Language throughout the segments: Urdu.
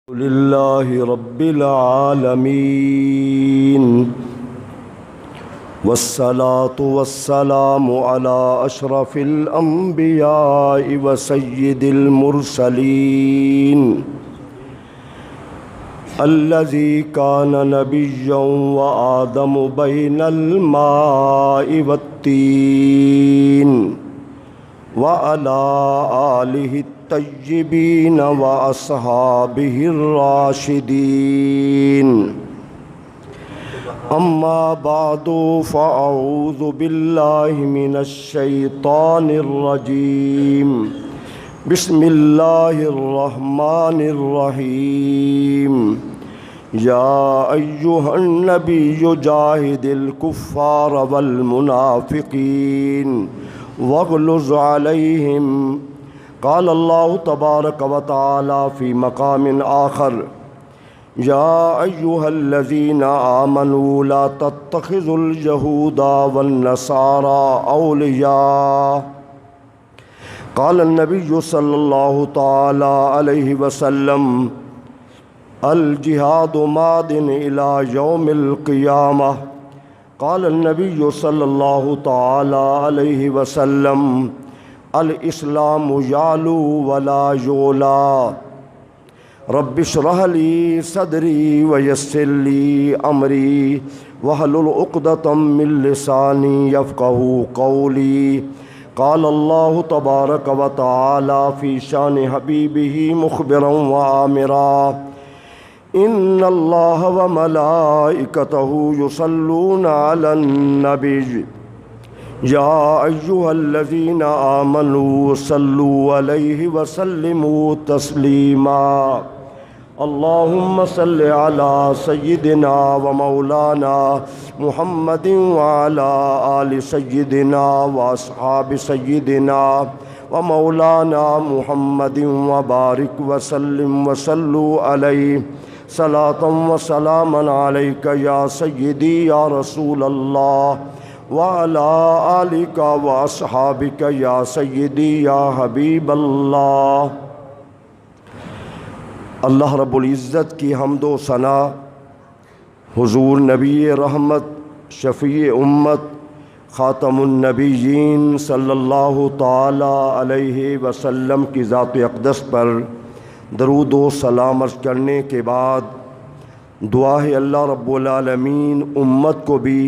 لله رب العالمين والصلاة والسلام على أشرف الأنبياء وسيد المرسلين الذي كان نبيا وآدم بين الماء والطين وعلى آله الطيبين وأصحابه الراشدين أما بعد فأعوذ بالله من الشيطان الرجيم بسم الله الرحمن الرحيم يا أيها النبي جاهد الكفار والمنافقين واغلظ عليهم قال الله تبارك وتعالى في مقام آخر يا أيها الذين آمنوا لا تتخذوا اليهود والنصارى أولياء قال النبي صلى الله تعالى عليه وسلم الجهاد ماض إلى يوم القيامة قال النبي صلى الله تعالى عليه وسلم الإسلام يعلو ولا يعلى رب اشرح لي صدري ويسر لي أمري واحلل عقدة من لساني يفقهوا قولي قال الله تبارك وتعالى في شان حبيبه مخبرا وآمرا إن الله وملائكته يصلون على النبي يا أيها الذين آمنوا صلوا عليه وسلموا تسليما اللهم صل على سيدنا ومولانا محمد وعلى آل سيدنا وأصحاب سيدنا ومولانا محمد وبارك وسلم وصلوا عليه صلاة وسلاما عليك يا سيدي يا رسول الله وعلى آلك وأصحابك يا سيدي يا حبيب اللہ۔ اللہ رب العزت کی حمد و ثنا حضور نبی رحمت شفیع امت خاتم النبیین صلی اللہ تعالی علیہ وسلم کی ذات اقدس پر درود و سلام عرض کرنے کے بعد دعا ہے اللہ رب العالمین امت کو بھی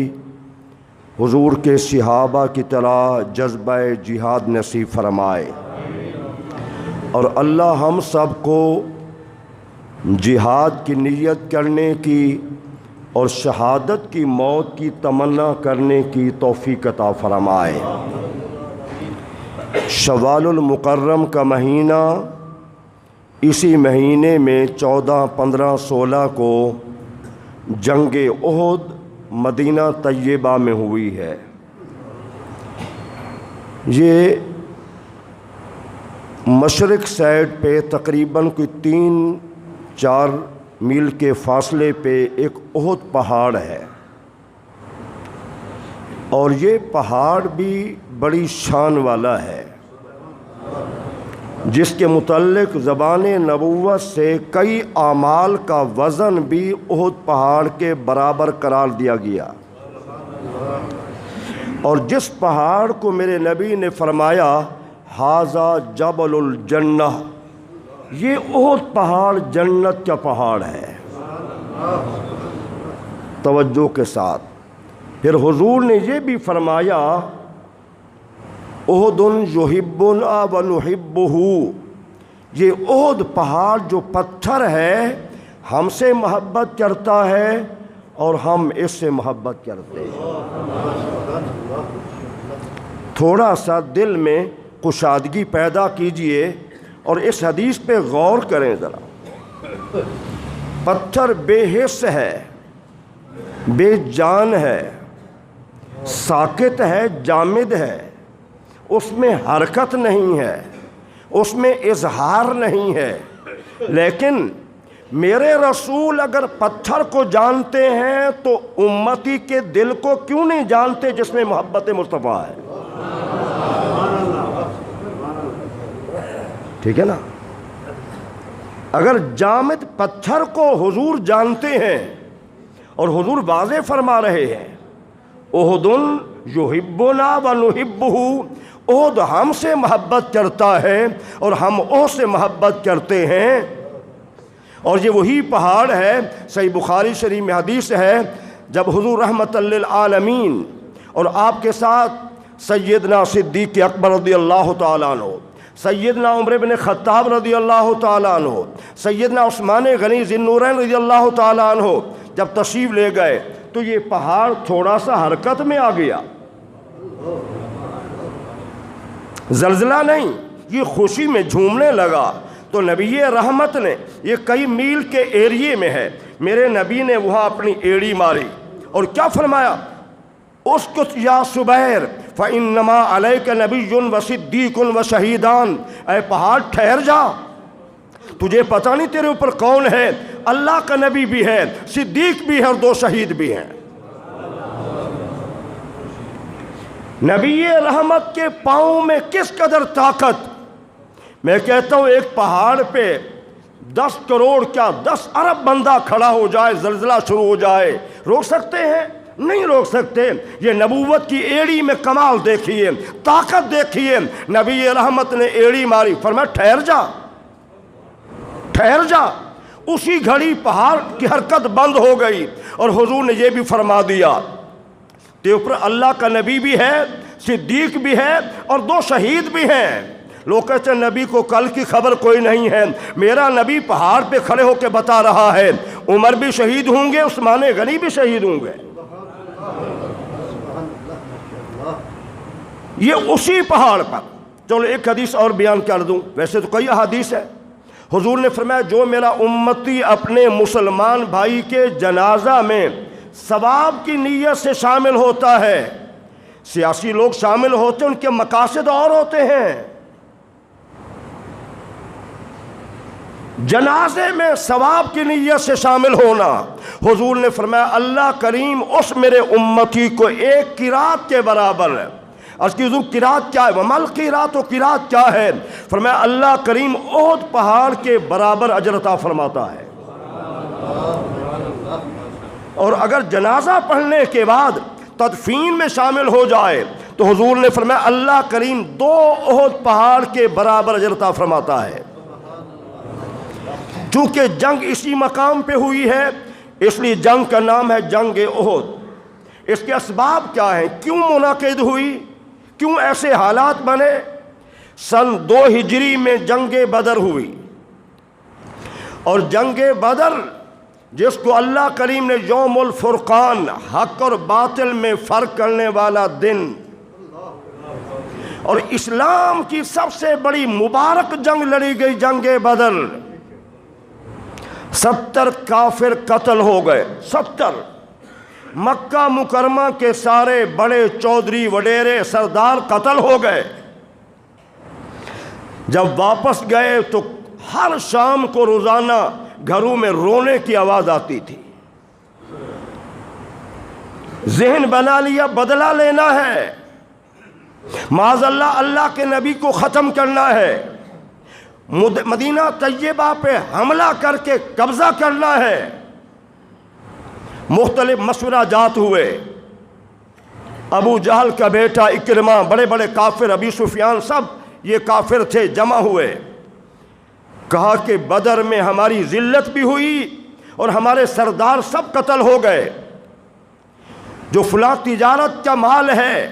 حضور کے صحابہ کی طرح جذبہ جہاد نصیب فرمائے، اور اللہ ہم سب کو جہاد کی نیت کرنے کی اور شہادت کی موت کی تمنا کرنے کی توفیق عطا فرمائے۔ شوال المکرم کا مہینہ، اسی مہینے میں 14، 15، 16 کو جنگ احد مدینہ طیبہ میں ہوئی ہے۔ یہ مشرق سائڈ پہ تقریباً کوئی 3-4 میل کے فاصلے پہ ایک احد پہاڑ ہے، اور یہ پہاڑ بھی بڑی شان والا ہے، جس کے متعلق زبان نبوت سے کئی اعمال کا وزن بھی احد پہاڑ کے برابر قرار دیا گیا، اور جس پہاڑ کو میرے نبی نے فرمایا ھذا جبل الجنہ، یہ احد پہاڑ جنت کا پہاڑ ہے۔ توجہ کے ساتھ پھر حضور نے یہ بھی فرمایا احد یحبنا ونحبہ، یہ احد پہاڑ جو پتھر ہے ہم سے محبت کرتا ہے اور ہم اس سے محبت کرتے ہیں۔ تھوڑا سا دل میں کشادگی پیدا کیجئے اور اس حدیث پہ غور کریں ذرا۔ پتھر بے حس ہے، بے جان ہے، ساکت ہے، جامد ہے، اس میں حرکت نہیں ہے، اس میں اظہار نہیں ہے، لیکن میرے رسول اگر پتھر کو جانتے ہیں تو امتی کے دل کو کیوں نہیں جانتے جس میں محبت مصطفیٰ ہے؟ ٹھیک ہے نا؟ اگر جامد پتھر کو حضور جانتے ہیں اور حضور واضح فرما رہے ہیں احد یحبنا ونحبہ، احد ہم سے محبت کرتا ہے اور ہم احد سے محبت کرتے ہیں، اور یہ وہی پہاڑ ہے، صحیح بخاری شریف میں حدیث ہے، جب حضور رحمت للعالمین اور آپ کے ساتھ سیدنا صدیق اکبر رضی اللہ تعالیٰ عنہ، سیدنا عمر بن خطاب رضی اللہ تعالیٰ عنہ، سیدنا عثمان غنی ذی النورین رضی اللہ تعالیٰ عنہ جب تشریف لے گئے تو یہ پہاڑ تھوڑا سا حرکت میں آ گیا، زلزلہ نہیں، یہ خوشی میں جھومنے لگا۔ تو نبی رحمت نے، یہ کئی میل کے ایریے میں ہے، میرے نبی نے وہاں اپنی ایڑی ماری اور کیا فرمایا؟ اسکت یا سبیر فإنما علیک نبی و صدیق و شہیدان، اے پہاڑ ٹھہر جا، تجھے پتہ نہیں تیرے اوپر کون ہے، اللہ کا نبی بھی ہے، صدیق بھی ہے اور 2 شہید بھی ہیں۔ نبی رحمت کے پاؤں میں کس قدر طاقت، میں کہتا ہوں ایک پہاڑ پہ 10 کروڑ کیا 10 ارب بندہ کھڑا ہو جائے، زلزلہ شروع ہو جائے، روک سکتے ہیں؟ نہیں روک سکتے۔ یہ نبوت کی ایڑی میں کمال دیکھیے، طاقت دیکھیے، نبی رحمت نے ایڑی ماری، فرمایا ٹھہر جا، ٹھہر جا، اسی گھڑی پہاڑ کی حرکت بند ہو گئی، اور حضور نے یہ بھی فرما دیا کہ اوپر اللہ کا نبی بھی ہے، صدیق بھی ہے اور 2 شہید بھی ہیں۔ لوگ کہتے ہیں نبی کو کل کی خبر کوئی نہیں ہے، میرا نبی پہاڑ پہ کھڑے ہو کے بتا رہا ہے عمر بھی شہید ہوں گے، عثمان غنی بھی شہید ہوں گے، یہ اسی پہاڑ پر۔ چلو ایک حدیث اور بیان کر دوں، ویسے تو کئی احادیث ہے۔ حضور نے فرمایا جو میرا امتی اپنے مسلمان بھائی کے جنازہ میں ثواب کی نیت سے شامل ہوتا ہے، سیاسی لوگ شامل ہوتے ہیں، ان کے مقاصد اور ہوتے ہیں، جنازے میں ثواب کی نیت سے شامل ہونا، حضور نے فرمایا اللہ کریم اس میرے امتی کو 1 قرات کے برابر ہے۔ اس کی حضور قرات کیا ہے؟ ومل قرات، و قرات کیا ہے؟ فرمایا اللہ کریم احد پہاڑ کے برابر اجر عطا فرماتا ہے۔ اور اگر جنازہ پڑھنے کے بعد تدفین میں شامل ہو جائے تو حضور نے فرمایا اللہ کریم 2 احد پہاڑ کے برابر اجر عطا فرماتا ہے۔ چونکہ جنگ اسی مقام پہ ہوئی ہے اس لیے جنگ کا نام ہے جنگ احد۔ اس کے اسباب کیا ہیں؟ کیوں منعقد ہوئی؟ کیوں ایسے حالات بنے؟ سن 2 ہجری میں جنگ بدر ہوئی، اور جنگ بدر جس کو اللہ کریم نے یوم الفرقان، حق اور باطل میں فرق کرنے والا دن، اور اسلام کی سب سے بڑی مبارک جنگ لڑی گئی جنگ بدر، 70 کافر قتل ہو گئے، 70۔ مکہ مکرمہ کے سارے بڑے چودھری وڈیرے سردار قتل ہو گئے۔ جب واپس گئے تو ہر شام کو روزانہ گھروں میں رونے کی آواز آتی تھی۔ ذہن بنا لیا بدلہ لینا ہے، معاذ اللہ اللہ کے نبی کو ختم کرنا ہے، مدینہ طیبہ پہ حملہ کر کے قبضہ کرنا ہے۔ مختلف مشورہ جات ہوئے، ابو جہل کا بیٹا اکرمہ، بڑے بڑے کافر، ابی سفیان، سب یہ کافر تھے، جمع ہوئے، کہا کہ بدر میں ہماری ذلت بھی ہوئی اور ہمارے سردار سب قتل ہو گئے، جو فلاں تجارت کا مال ہے،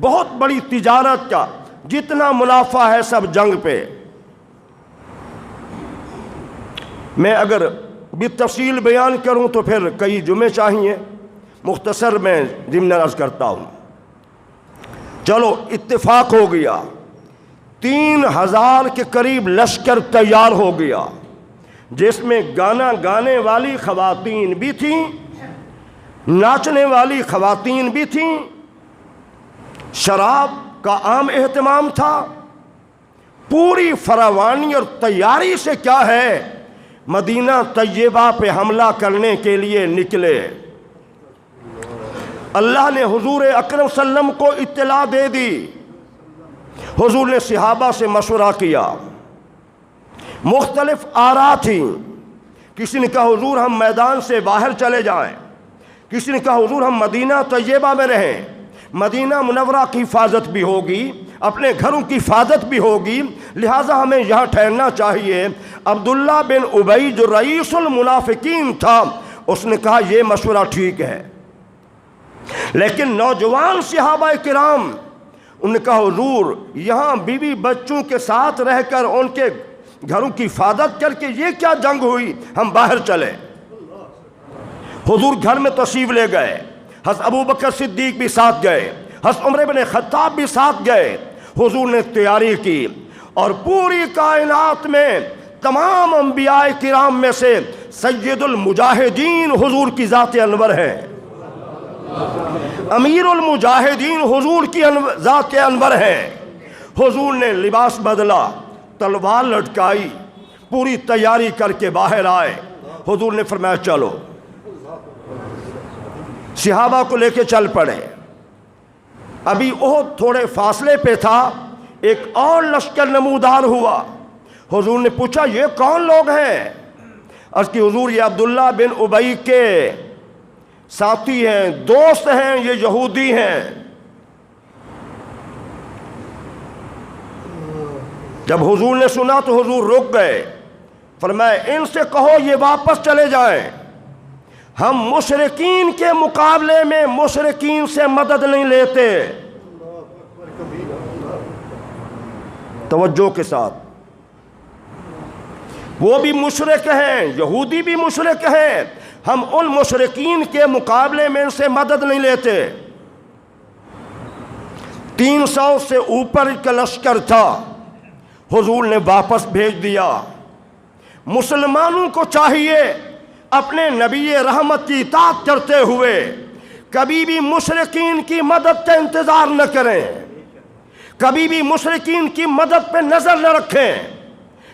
بہت بڑی تجارت کا جتنا منافع ہے سب جنگ پہ۔ میں اگر بالتفصیل بیان کروں تو پھر کئی جمعے چاہیے، مختصر میں ضمن عرض کرتا ہوں۔ چلو اتفاق ہو گیا، 3000 کے قریب لشکر تیار ہو گیا، جس میں گانا گانے والی خواتین بھی تھیں، ناچنے والی خواتین بھی تھیں، شراب کا عام اہتمام تھا، پوری فراوانی اور تیاری سے کیا ہے مدینہ طیبہ پہ حملہ کرنے کے لیے نکلے۔ اللہ نے حضور اکرم صلی اللہ علیہ وسلم کو اطلاع دے دی، حضور نے صحابہ سے مشورہ کیا، مختلف آراء تھیں. کسی نے کہا حضور ہم میدان سے باہر چلے جائیں، کسی نے کہا حضور ہم مدینہ طیبہ میں رہیں، مدینہ منورہ کی حفاظت بھی ہوگی، اپنے گھروں کی حفاظت بھی ہوگی، لہٰذا ہمیں یہاں ٹھہرنا چاہیے. عبداللہ بن ابی جو رئیس المنافقین تھا اس نے کہا یہ مشورہ ٹھیک ہے. لیکن نوجوان صحابہ کرام انہوں نے کہا حضور یہاں بیوی بچوں کے ساتھ رہ کر ان کے گھروں کی حفاظت کر کے یہ کیا جنگ ہوئی، ہم باہر چلے. حضور گھر میں تشریف لے گئے، حضرت ابو بکر صدیق بھی ساتھ گئے، حضرت عمر بن خطاب بھی ساتھ گئے. حضور نے تیاری کی اور پوری کائنات میں تمام انبیاء کرام میں سے سید المجاہدین حضور کی ذات انور ہے، امیر المجاہدین حضور کی ذات انور ہے. حضور نے لباس بدلا، تلوار لٹکائی، پوری تیاری کر کے باہر آئے. حضور نے فرمایا چلو، صحابہ کو لے کے چل پڑے. ابھی احد تھوڑے فاصلے پہ تھا، ایک اور لشکر نمودار ہوا. حضور نے پوچھا یہ کون لوگ ہیں؟ عرض کی حضور یہ عبداللہ بن ابی کے ساتھی ہیں، دوست ہیں، یہ یہودی ہیں. جب حضور نے سنا تو حضور رک گئے، فرمایا ان سے کہو یہ واپس چلے جائیں، ہم مشرکین کے مقابلے میں مشرکین سے مدد نہیں لیتے. توجہ کے ساتھ، وہ بھی مشرک ہیں، یہودی بھی مشرک ہیں، ہم ان مشرکین کے مقابلے میں ان سے مدد نہیں لیتے. 300 سے اوپر کا لشکر تھا، حضور نے واپس بھیج دیا. مسلمانوں کو چاہیے اپنے نبی رحمت کی اطاعت کرتے ہوئے کبھی بھی مشرکین کی مدد کا انتظار نہ کریں، کبھی بھی مشرکین کی مدد پہ نظر نہ رکھیں،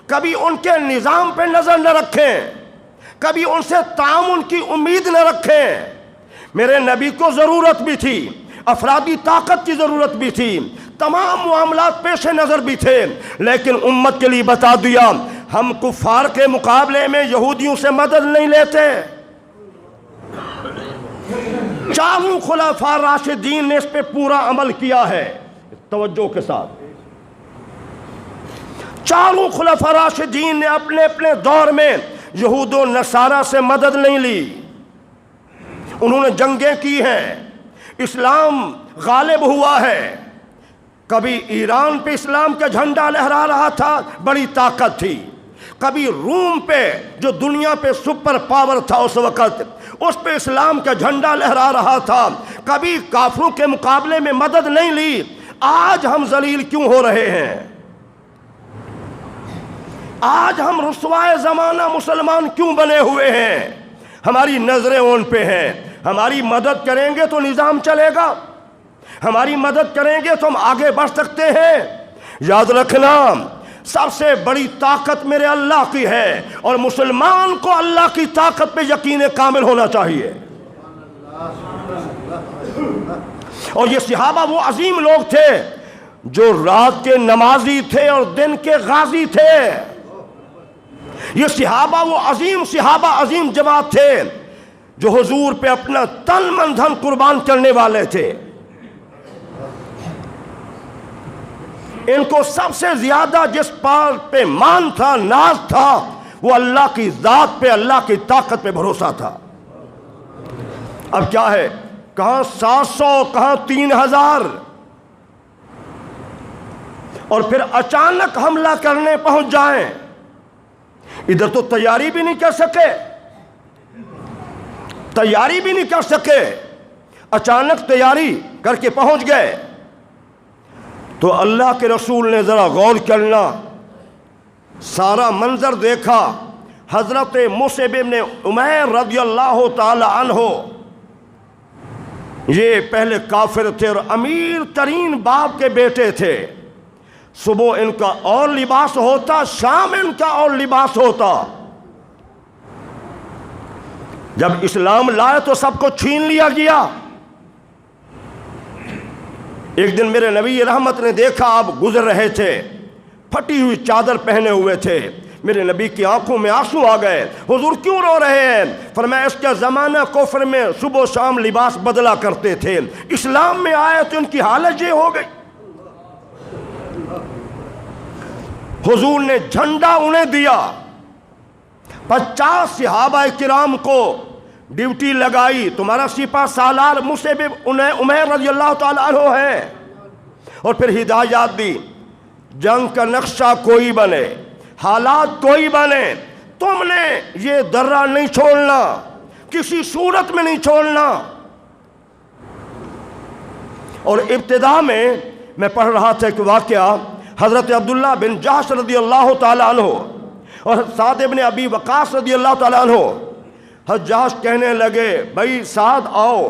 کبھی ان کے نظام پہ نظر نہ رکھیں، کبھی ان سے تعاون کی امید نہ رکھیں. میرے نبی کو ضرورت بھی تھی، افرادی طاقت کی ضرورت بھی تھی، تمام معاملات پیش نظر بھی تھے، لیکن امت کے لیے بتا دیا ہم کفار کے مقابلے میں یہودیوں سے مدد نہیں لیتے. چاروں خلفاء راشدین نے اس پہ پورا عمل کیا ہے. توجہ کے ساتھ، چاروں خلفاء راشدین نے اپنے اپنے دور میں یہود و نصارہ سے مدد نہیں لی. انہوں نے جنگیں کی ہیں، اسلام غالب ہوا ہے. کبھی ایران پہ اسلام کا جھنڈا لہرا رہا تھا، بڑی طاقت تھی. کبھی روم پہ جو دنیا پہ سپر پاور تھا اس وقت، اس پہ اسلام کا جھنڈا لہرا رہا تھا. کبھی کافروں کے مقابلے میں مدد نہیں لی. آج ہم ذلیل کیوں ہو رہے ہیں؟ آج ہم رسوائے زمانہ مسلمان کیوں بنے ہوئے ہیں؟ ہماری نظریں ان پہ ہیں. ہماری مدد کریں گے تو نظام چلے گا، ہماری مدد کریں گے تو ہم آگے بڑھ سکتے ہیں. یاد رکھنا سب سے بڑی طاقت میرے اللہ کی ہے، اور مسلمان کو اللہ کی طاقت پہ یقین کامل ہونا چاہیے. اور یہ صحابہ وہ عظیم لوگ تھے جو رات کے نمازی تھے اور دن کے غازی تھے. یہ صحابہ وہ عظیم صحابہ، عظیم جماعت تھے جو حضور پہ اپنا تن من دھن قربان کرنے والے تھے. ان کو سب سے زیادہ جس بات پہ مان تھا، ناز تھا، وہ اللہ کی ذات پہ، اللہ کی طاقت پہ بھروسہ تھا. اب کیا ہے، کہاں 700، کہاں 3000، اور پھر اچانک حملہ کرنے پہنچ جائیں. ادھر تو تیاری بھی نہیں کر سکے، تیاری بھی نہیں کر سکے، اچانک تیاری کر کے پہنچ گئے. تو اللہ کے رسول نے ذرا غور کرنا، سارا منظر دیکھا. حضرت مصعب بن عمیر رضی اللہ تعالی عنہ، یہ پہلے کافر تھے اور امیر ترین باپ کے بیٹے تھے. صبح ان کا اور لباس ہوتا، شام ان کا اور لباس ہوتا. جب اسلام لائے تو سب کو چھین لیا گیا. ایک دن میرے نبی رحمت نے دیکھا آپ گزر رہے تھے، پھٹی ہوئی چادر پہنے ہوئے تھے. میرے نبی کی آنکھوں میں آنسو آ گئے. حضور کیوں رو رہے ہیں؟ فرمایا اس کا زمانہ کفر میں صبح و شام لباس بدلا کرتے تھے، اسلام میں آئے تو ان کی حالت یہ ہو گئی. حضور نے جھنڈا انہیں دیا، 50 صحابہ کرام کو ڈیوٹی لگائی، تمہارا سپہ سالار مصعب بن عمیر رضی اللہ تعالیٰ عنہ ہے، اور پھر ہدایات دی، جنگ کا نقشہ کوئی بنے، حالات کوئی بنے، تم نے یہ درہ نہیں چھوڑنا، کسی صورت میں نہیں چھوڑنا. اور ابتدا میں پڑھ رہا تھا ایک واقعہ، حضرت عبداللہ بن جحش رضی اللہ تعالیٰ عنہ اور سعد بن ابی وقاص رضی اللہ تعالیٰ عنہ، حضرت جحش کہنے لگے بھائی سعد آؤ،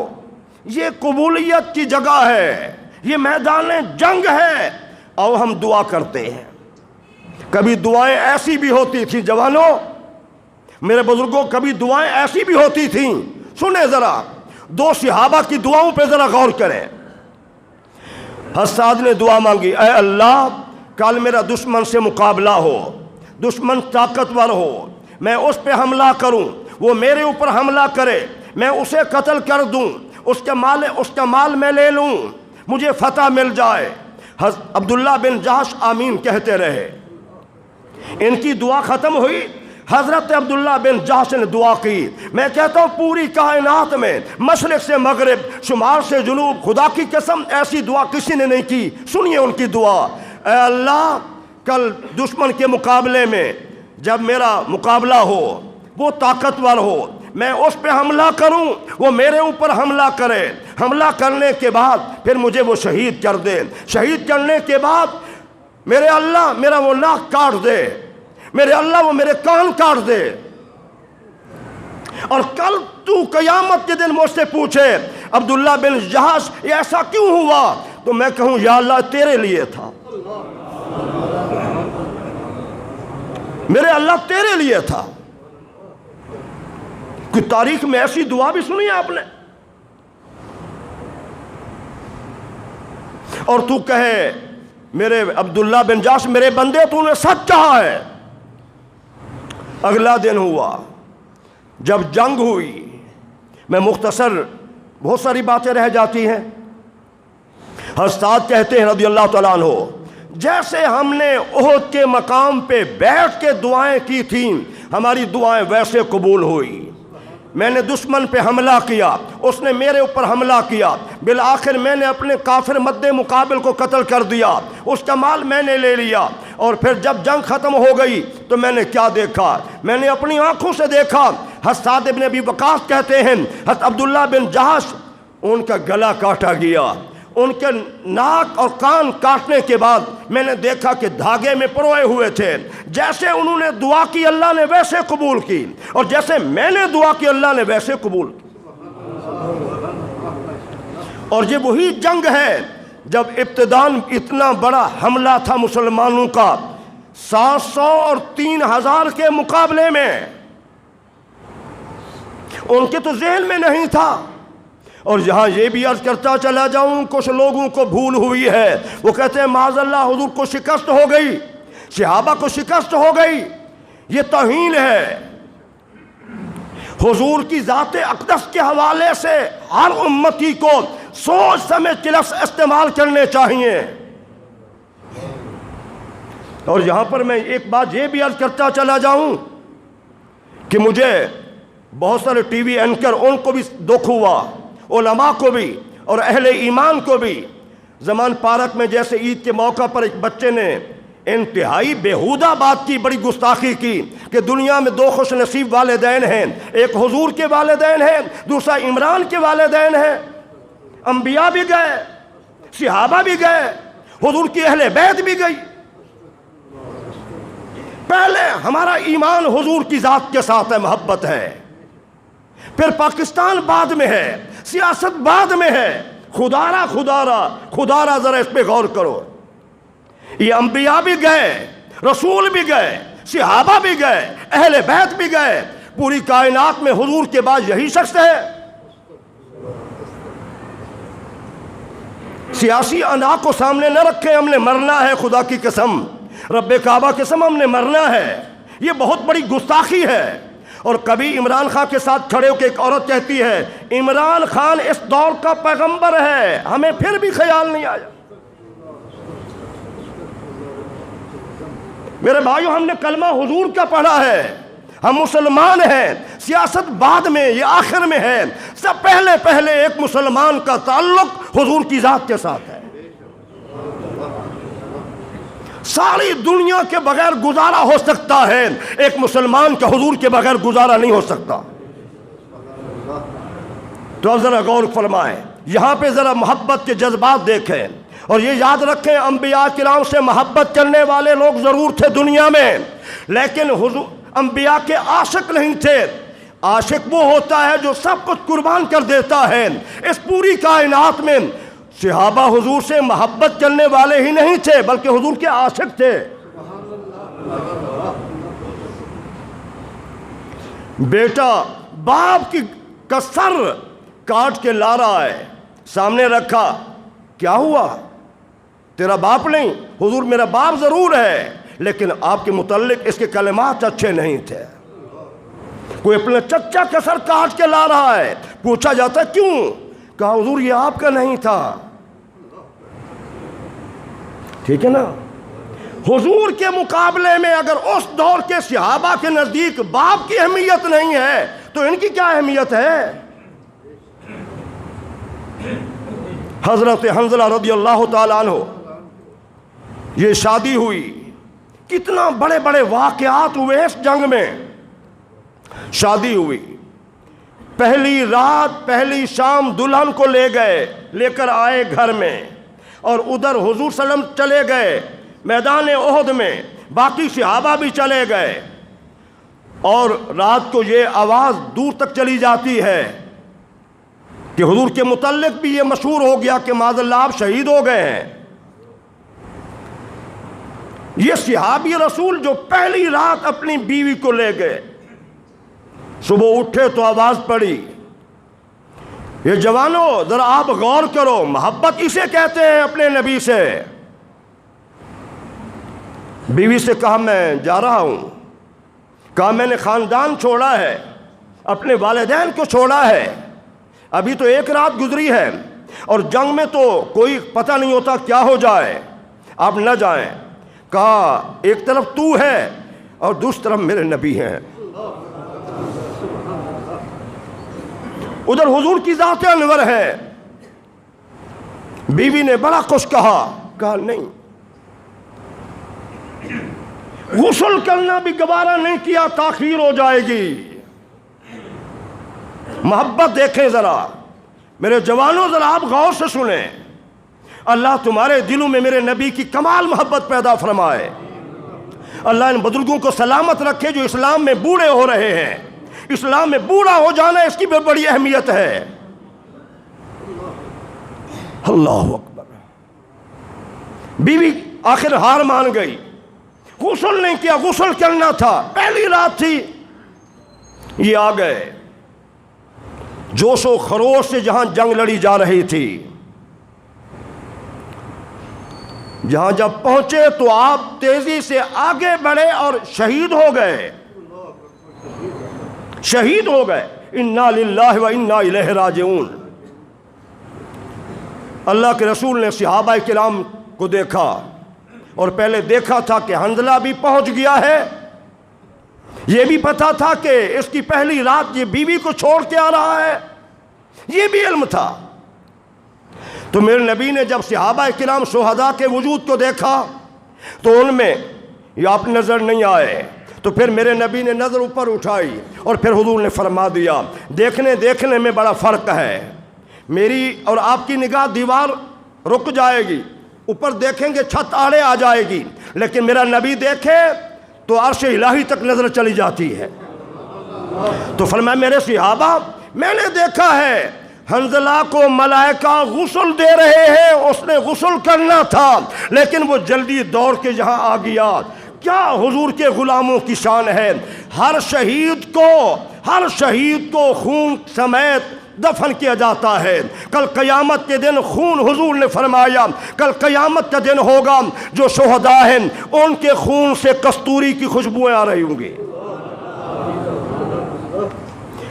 یہ قبولیت کی جگہ ہے، یہ میدان جنگ ہے، آؤ ہم دعا کرتے ہیں. کبھی دعائیں ایسی بھی ہوتی تھیں جوانوں، میرے بزرگوں، کبھی دعائیں ایسی بھی ہوتی تھیں. سنیں ذرا، 2 صحابہ کی دعاؤں پہ ذرا غور کریں. حضرت سعد نے دعا مانگی، اے اللہ کل میرا دشمن سے مقابلہ ہو، دشمن طاقتور ہو، میں اس پہ حملہ کروں، وہ میرے اوپر حملہ کرے، میں اسے قتل کر دوں، اس کا مال میں لے لوں، مجھے فتح مل جائے. حضرت عبداللہ بن جحش آمین کہتے رہے. ان کی دعا ختم ہوئی، حضرت عبداللہ بن جحش نے دعا کی. میں کہتا ہوں پوری کائنات میں مشرق سے مغرب، شمال سے جنوب، خدا کی قسم ایسی دعا کسی نے نہیں کی. سنیے ان کی دعا، اے اللہ کل دشمن کے مقابلے میں جب میرا مقابلہ ہو، وہ طاقتور ہو، میں اس پہ حملہ کروں، وہ میرے اوپر حملہ کرے، حملہ کرنے کے بعد پھر مجھے وہ شہید کر دے، شہید کرنے کے بعد میرے اللہ میرا وہ ناک کاٹ دے، میرے اللہ وہ میرے کان کاٹ دے. اور کل تو قیامت کے دن مجھ سے پوچھے عبداللہ بن جحش یہ ایسا کیوں ہوا، تو میں کہوں یا اللہ تیرے لیے تھا، میرے اللہ تیرے لیے تھا. کہ تاریخ میں ایسی دعا بھی سنی ہے آپ نے؟ اور تو کہے میرے عبداللہ بن جحش میرے بندے تو نے سچ کہا ہے. اگلا دن ہوا جب جنگ ہوئی، میں مختصر بہت ساری باتیں رہ جاتی ہیں. حضرت کہتے ہیں رضی اللہ تعالیٰ عنہ، جیسے ہم نے احد کے مقام پہ بیٹھ کے دعائیں کی تھیں، ہماری دعائیں ویسے قبول ہوئی. میں نے دشمن پہ حملہ کیا، اس نے میرے اوپر حملہ کیا، بالآخر میں نے اپنے کافر مد مقابل کو قتل کر دیا، اس کا مال میں نے لے لیا. اور پھر جب جنگ ختم ہو گئی تو میں نے کیا دیکھا؟ میں نے اپنی آنکھوں سے دیکھا. حضرت سعد بن ابی وقاص کہتے ہیں حضرت عبداللہ بن جحش ان کا گلا کاٹا گیا، ان کے ناک اور کان کاٹنے کے بعد میں نے دیکھا کہ دھاگے میں پروئے ہوئے تھے. جیسے انہوں نے دعا کی اللہ نے ویسے قبول کی، اور جیسے میں نے دعا کی اللہ نے ویسے قبول کی. اور یہ وہی جنگ ہے جب ابتداً اتنا بڑا حملہ تھا مسلمانوں کا 700 اور 3000 کے مقابلے میں، ان کے تو ذہن میں نہیں تھا. اور یہاں یہ بھی عرض کرتا چلا جاؤں، کچھ لوگوں کو بھول ہوئی ہے، وہ کہتے ہیں معاذ اللہ حضور کو شکست ہو گئی، صحابہ کو شکست ہو گئی. یہ توہین ہے. حضور کی ذات اقدس کے حوالے سے ہر امتی کو سوچ سمجھ کے لفظ استعمال کرنے چاہیے. اور یہاں پر میں ایک بات یہ بھی عرض کرتا چلا جاؤں کہ مجھے بہت سارے ٹی وی اینکر ان کو بھی دکھ ہوا، علماء کو بھی اور اہل ایمان کو بھی. زمان پارک میں جیسے عید کے موقع پر ایک بچے نے انتہائی بیہودہ بات کی، بڑی گستاخی کی کہ دنیا میں 2 خوش نصیب والدین ہیں، ایک حضور کے والدین ہیں، دوسرا عمران کے والدین ہیں. انبیاء بھی گئے، صحابہ بھی گئے، حضور کی اہل بیت بھی گئی. پہلے ہمارا ایمان حضور کی ذات کے ساتھ ہے، محبت ہے، پھر پاکستان بعد میں ہے، سیاست بعد میں ہے. خدارا ذرا اس پہ غور کرو. یہ انبیاء بھی گئے، رسول بھی گئے، صحابہ بھی گئے، اہل بیت بھی گئے. پوری کائنات میں حضور کے بعد یہی شخص ہے. سیاسی انا کو سامنے نہ رکھیں، ہم نے مرنا ہے، خدا کی قسم، رب کعبہ کی قسم ہم نے مرنا ہے. یہ بہت بڑی گستاخی ہے۔ اور کبھی عمران خان کے ساتھ کھڑے ہو کے ایک عورت کہتی ہے عمران خان اس دور کا پیغمبر ہے، ہمیں پھر بھی خیال نہیں آیا۔ میرے بھائیو، ہم نے کلمہ حضور کا پڑھا ہے، ہم مسلمان ہیں، سیاست بعد میں، یہ آخر میں ہے۔ سب پہلے ایک مسلمان کا تعلق حضور کی ذات کے ساتھ ہے۔ ساری دنیا کے بغیر گزارا ہو سکتا ہے، ایک مسلمان کا حضور کے بغیر گزارا نہیں ہو سکتا۔ تو اب ذرا غور فرمائیں، یہاں پہ ذرا محبت کے جذبات دیکھیں، اور یہ یاد رکھیں انبیاء کرام سے محبت کرنے والے لوگ ضرور تھے دنیا میں، لیکن انبیاء کے عاشق نہیں تھے۔ عاشق وہ ہوتا ہے جو سب کچھ قربان کر دیتا ہے۔ اس پوری کائنات میں صحابہ حضور سے محبت کرنے والے ہی نہیں تھے بلکہ حضور کے عاشق تھے۔ بیٹا باپ کا سر کاٹ کے لا رہا ہے، سامنے رکھا، کیا ہوا؟ تیرا باپ نہیں؟ حضور میرا باپ ضرور ہے، لیکن آپ کے متعلق اس کے کلمات اچھے نہیں تھے۔ کوئی اپنے چچا کا سر کاٹ کے لا رہا ہے، پوچھا جاتا ہے کیوں؟ کہا حضور یہ آپ کا نہیں تھا۔ ٹھیک ہے نا؟ حضور کے مقابلے میں اگر اس دور کے صحابہ کے نزدیک باپ کی اہمیت نہیں ہے تو ان کی کیا اہمیت ہے؟ حضرت حنظلہ رضی اللہ تعالیٰ عنہ، یہ شادی ہوئی، کتنا بڑے بڑے واقعات ہوئے اس جنگ میں۔ شادی ہوئی، پہلی رات پہلی شام دلہن کو لے کر آئے گھر میں، اور ادھر حضور صلی اللہ علیہ وسلم چلے گئے میدان احد میں، باقی صحابہ بھی چلے گئے، اور رات کو یہ آواز دور تک چلی جاتی ہے کہ حضور کے متعلق بھی یہ مشہور ہو گیا کہ معاذ اللہ آپ شہید ہو گئے ہیں۔ یہ صحابی رسول جو پہلی رات اپنی بیوی کو لے گئے، صبح اٹھے تو آواز پڑی۔ یہ جوانوں ذرا آپ غور کرو، محبت اسے کہتے ہیں اپنے نبی سے۔ بیوی سے کہا میں جا رہا ہوں، کہا میں نے خاندان چھوڑا ہے، اپنے والدین کو چھوڑا ہے، ابھی تو ایک رات گزری ہے، اور جنگ میں تو کوئی پتہ نہیں ہوتا کیا ہو جائے، آپ نہ جائیں۔ کہا ایک طرف تو ہے اور دوسری طرف میرے نبی ہیں، ادھر حضور کی ذات انور ہے۔ بیوی نے بڑا کچھ کہا نہیں، غسل کرنا بھی گوارا نہیں کیا، تاخیر ہو جائے گی۔ محبت دیکھیں ذرا میرے جوانوں، ذرا آپ غور سے سنیں، اللہ تمہارے دلوں میں میرے نبی کی کمال محبت پیدا فرمائے۔ اللہ ان بزرگوں کو سلامت رکھے جو اسلام میں بوڑھے ہو رہے ہیں۔ اسلام میں بوڑھا ہو جانا اس کی بھی بڑی اہمیت ہے۔ اللہ اکبر۔ بیوی آخر ہار مان گئی، غسل نہیں کیا، غسل کرنا تھا، پہلی رات تھی۔ یہ آ گئے، جوش و خروش سے جہاں جنگ لڑی جا رہی تھی، جہاں جب پہنچے تو آپ تیزی سے آگے بڑھے اور شہید ہو گئے، شہید ہو گئے۔ انا للہ و انا الیہ راجعون۔ اللہ کے رسول نے صحابہ کرام کو دیکھا، اور پہلے دیکھا تھا کہ حنظلہ بھی پہنچ گیا ہے، یہ بھی پتا تھا کہ اس کی پہلی رات یہ بیوی کو چھوڑ کے آ رہا ہے، یہ بھی علم تھا۔ تو میرے نبی نے جب صحابہ کرام شہداء کے وجود کو دیکھا تو ان میں یہ آپ نظر نہیں آئے، تو پھر میرے نبی نے نظر اوپر اٹھائی، اور پھر حضور نے فرما دیا دیکھنے میں بڑا فرق ہے، میری اور آپ کی نگاہ دیوار رک جائے گی، اوپر دیکھیں گے چھت آڑے آ جائے گی، لیکن میرا نبی دیکھے تو عرش الہی تک نظر چلی جاتی ہے۔ تو فرمایا میرے صحابہ، میں نے دیکھا ہے حنظلہ کو ملائکہ غسل دے رہے ہیں، اس نے غسل کرنا تھا لیکن وہ جلدی دوڑ کے جہاں آ گیا۔ کیا حضور کے غلاموں کی شان ہے، ہر شہید کو خون سمیت دفن کیا جاتا ہے۔ کل قیامت کے دن خون، حضور نے فرمایا کل قیامت کا دن ہوگا، جو شہداء ہیں ان کے خون سے کستوری کی خوشبوئیں آ رہی ہوں گی،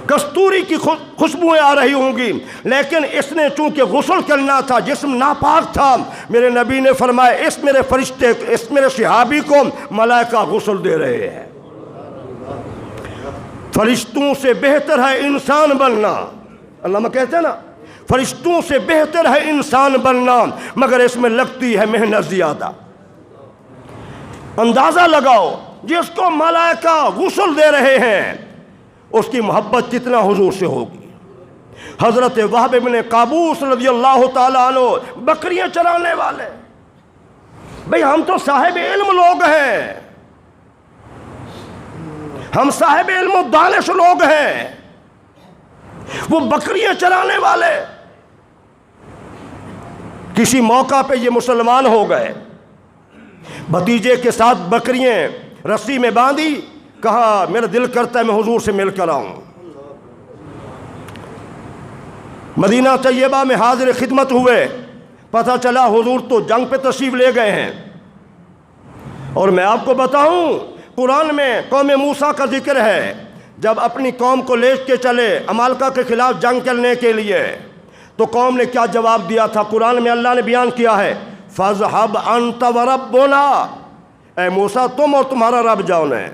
کستوری کی خوشبوئیں آ رہی ہوں گی۔ لیکن اس نے چونکہ غسل کرنا تھا، جسم ناپاک تھا، میرے نبی نے فرمایا اس میرے فرشتے، اس میرے صحابی کو ملائکہ غسل دے رہے ہیں۔ فرشتوں سے بہتر ہے انسان بننا، علامہ کہتے ہیں نا فرشتوں سے بہتر ہے انسان بننا، مگر اس میں لگتی ہے محنت زیادہ۔ اندازہ لگاؤ جس کو ملائکہ غسل دے رہے ہیں اس کی محبت کتنا حضور سے ہوگی۔ حضرت وہب بن قابوس رضی اللہ تعالیٰ عنہ بکریاں چرانے والے، بھئی ہم تو صاحب علم لوگ ہیں، ہم صاحب علم و دانش لوگ ہیں، وہ بکریاں چرانے والے۔ کسی موقع پہ یہ مسلمان ہو گئے، بھتیجے کے ساتھ بکریاں رسی میں باندھی، کہا میرا دل کرتا ہے میں حضور سے مل کر آؤں۔ مدینہ طیبہ میں حاضر خدمت ہوئے، پتہ چلا حضور تو جنگ پہ تشریف لے گئے ہیں۔ اور میں آپ کو بتاؤں قرآن میں قوم موسیٰ کا ذکر ہے، جب اپنی قوم کو لے کے چلے عمالقہ کے خلاف جنگ کرنے کے لیے تو قوم نے کیا جواب دیا تھا؟ قرآن میں اللہ نے بیان کیا ہے فَاذْهَبْ أَنْتَ وَرَبُّنَا، اے موسیٰ تم اور تمہارا رب جاؤ، نے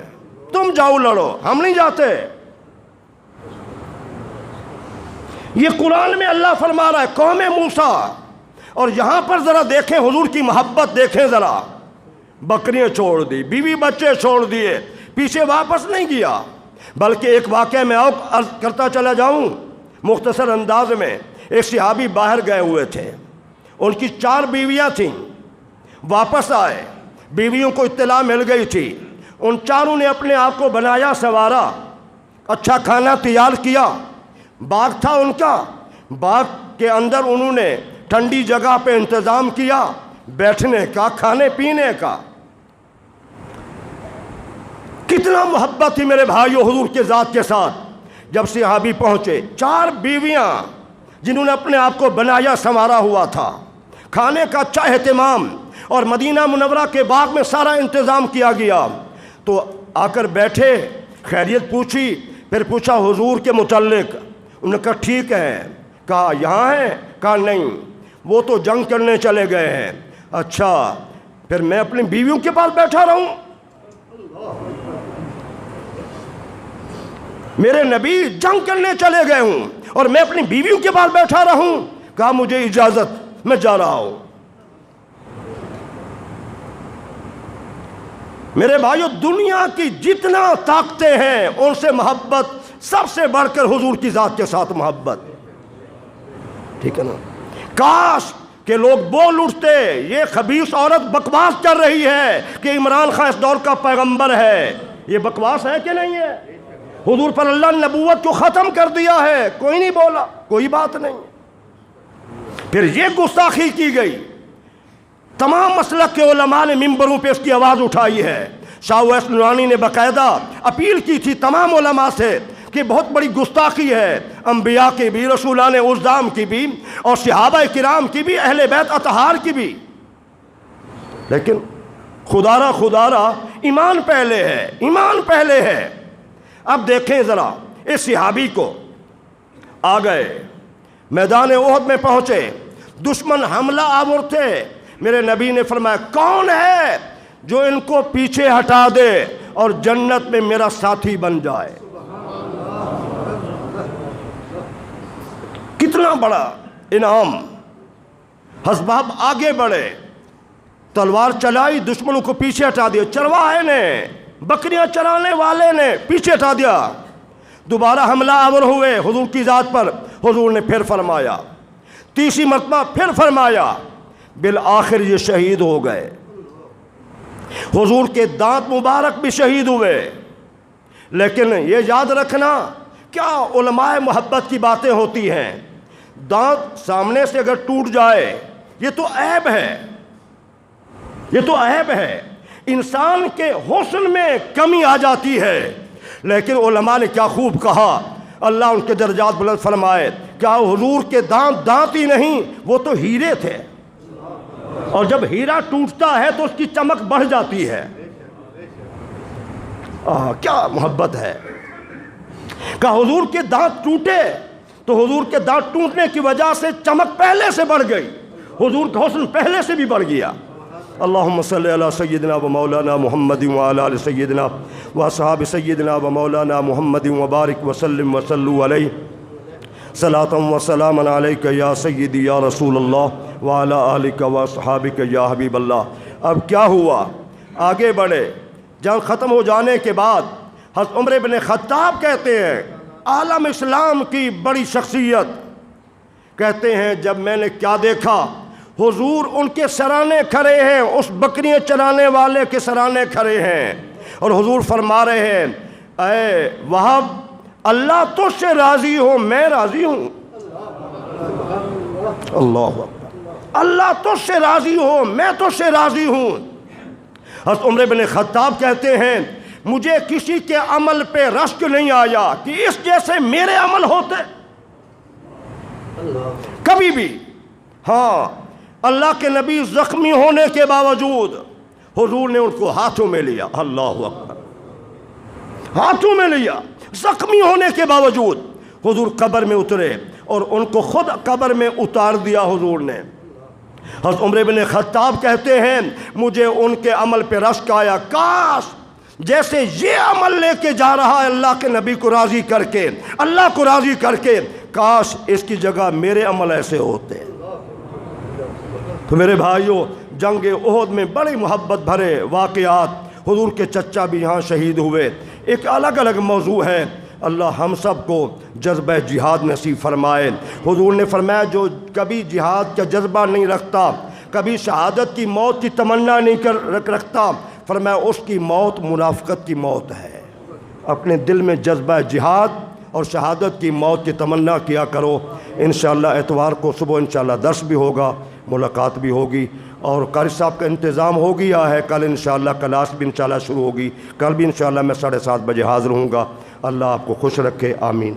تم جاؤ لڑو، ہم نہیں جاتے۔ یہ قرآن میں اللہ فرما رہا ہے قوم موسیٰ، اور یہاں پر ذرا دیکھیں حضور کی محبت دیکھیں ذرا، بکریاں چھوڑ دی، بیوی بچے چھوڑ دیے، پیچھے واپس نہیں گیا۔ بلکہ ایک واقعہ میں اور عرض کرتا چلا جاؤں مختصر انداز میں۔ ایک صحابی باہر گئے ہوئے تھے، ان کی 4 بیویاں تھیں، واپس آئے، بیویوں کو اطلاع مل گئی تھی، ان 4 نے اپنے آپ کو بنایا سنوارا، اچھا کھانا تیار کیا، باغ تھا ان کا، باغ کے اندر انہوں نے ٹھنڈی جگہ پہ انتظام کیا بیٹھنے کا، کھانے پینے کا۔ کتنا محبت تھی میرے بھائیو حضور کے ذات کے ساتھ۔ جب صحابی پہنچے، 4 بیویاں جنہوں نے اپنے آپ کو بنایا سنوارا ہوا تھا، کھانے کا اچھا اہتمام، اور مدینہ منورہ کے باغ میں سارا انتظام کیا گیا، تو آ کر بیٹھے، خیریت پوچھی، پھر پوچھا حضور کے متعلق، انہوں نے کہا ٹھیک ہے، کہا یہاں ہیں، کہا نہیں وہ تو جنگ کرنے چلے گئے ہیں۔ اچھا پھر میں اپنی بیویوں کے پاس بیٹھا رہوں؟ میرے نبی جنگ کرنے چلے گئے ہوں اور میں اپنی بیویوں کے پاس بیٹھا رہوں؟ کہا مجھے اجازت، میں جا رہا ہوں۔ میرے بھائیو دنیا کی جتنا طاقتیں ہیں ان سے محبت سب سے بڑھ کر حضور کی ذات کے ساتھ محبت، ٹھیک ہے نا؟ کاش کہ لوگ بول اٹھتے یہ خبیث عورت بکواس کر رہی ہے کہ عمران خان اس دور کا پیغمبر ہے، یہ بکواس ہے کہ نہیں ہے؟ حضور پر اللہ نے نبوت کو ختم کر دیا ہے، کوئی نہیں بولا، کوئی بات نہیں۔ پھر یہ گستاخی کی گئی، تمام مسلک کے علماء نے ممبروں پہ اس کی آواز اٹھائی ہے۔ شاہ ویس نورانی نے باقاعدہ اپیل کی تھی تمام علماء سے کہ بہت بڑی گستاخی ہے، انبیاء کی بھی، رسولان اعظام کی بھی، اور صحابہ کرام کی بھی، اہل بیت اطہار کی بھی، لیکن خدارہ ایمان پہلے ہے، ایمان پہلے ہے۔ اب دیکھیں ذرا اس صحابی کو، آ گئے میدان احد میں پہنچے، دشمن حملہ آور تھے، میرے نبی نے فرمایا کون ہے جو ان کو پیچھے ہٹا دے اور جنت میں میرا ساتھی بن جائے؟ کتنا بڑا انعام۔ حزباب آگے بڑھے، تلوار چلائی، دشمنوں کو پیچھے ہٹا دیا، چرواہے نے، بکریاں چرانے والے نے پیچھے ہٹا دیا۔ دوبارہ حملہ آور ہوئے حضور کی ذات پر، حضور نے پھر فرمایا، تیسری مرتبہ پھر فرمایا، بالآخر یہ شہید ہو گئے۔ حضور کے دانت مبارک بھی شہید ہوئے۔ لیکن یہ یاد رکھنا، کیا علماء محبت کی باتیں ہوتی ہیں، دانت سامنے سے اگر ٹوٹ جائے یہ تو عیب ہے، یہ تو عیب ہے، انسان کے حسن میں کمی آ جاتی ہے۔ لیکن علماء نے کیا خوب کہا، اللہ ان کے درجات بلند فرمائے، کیا حضور کے دانت دانت ہی نہیں، وہ تو ہیرے تھے، اور جب ہیرا ٹوٹتا ہے تو اس کی چمک بڑھ جاتی ہے۔ کیا محبت ہے کہ حضور کے دانت ٹوٹے تو حضور کے دانت ٹوٹنے کی وجہ سے چمک پہلے سے بڑھ گئی، حضور کا حسن پہلے سے بھی بڑھ گیا۔ اللہم صلی علی سیدنا و مولانا محمد وعلی آل سیدنا و اصحاب سیدنا و مولانا محمد وبارک وسلم وصلوا علیہ صلاۃ و سلام علیک یا سیدی یا رسول اللہ وعلی آلک و اصحابک یا حبیب اللہ۔ اب کیا ہوا؟ آگے بڑھے۔ جنگ ختم ہو جانے کے بعد حضرت عمر بن خطاب کہتے ہیں، عالم اسلام کی بڑی شخصیت، کہتے ہیں جب میں نے کیا دیکھا، حضور ان کے سرانے کھڑے ہیں، اس بکریاں چرانے والے کے سرانے کھڑے ہیں، اور حضور فرما رہے ہیں اے وہب اللہ تجھ سے راضی ہو، میں راضی ہوں۔ اللہ اکبر، اللہ تجھ سے راضی ہو، میں تجھ سے راضی ہوں۔ حضرت عمر بن خطاب کہتے ہیں مجھے کسی کے عمل پہ رشک نہیں آیا کہ اس جیسے میرے عمل ہوتے کبھی بھی۔ ہاں، اللہ کے نبی زخمی ہونے کے باوجود حضور نے ان کو ہاتھوں میں لیا، اللہ اکبر، ہاتھوں میں لیا، زخمی ہونے کے باوجود حضور قبر میں اترے اور ان کو خود قبر میں اتار دیا حضور نے۔ حضرت عمر بن خطاب کہتے ہیں مجھے ان کے عمل پہ رشک آیا، کاش جیسے یہ عمل لے کے جا رہا ہے اللہ کے نبی کو راضی کر کے، اللہ کو راضی کر کے، کاش اس کی جگہ میرے عمل ایسے ہوتے۔ تو میرے بھائیوں، جنگ احد میں بڑی محبت بھرے واقعات، حضور کے چچا بھی یہاں شہید ہوئے، ایک الگ الگ موضوع ہے۔ اللہ ہم سب کو جذبہ جہاد نصیب فرمائے۔ حضور نے فرمایا جو کبھی جہاد کا جذبہ نہیں رکھتا، کبھی شہادت کی موت کی تمنا نہیں رکھتا، فرمایا اس کی موت منافقت کی موت ہے۔ اپنے دل میں جذبہ جہاد اور شہادت کی موت کی تمنا کیا کرو۔ انشاءاللہ اتوار کو صبح انشاءاللہ درس بھی ہوگا، ملاقات بھی ہوگی، اور قاری صاحب کا انتظام ہو گیا ہے، کل انشاءاللہ کلاس بھی انشاءاللہ شروع ہوگی، کل بھی انشاءاللہ میں 7:30 بجے حاضر ہوں گا۔ اللہ آپ کو خوش رکھے، آمین۔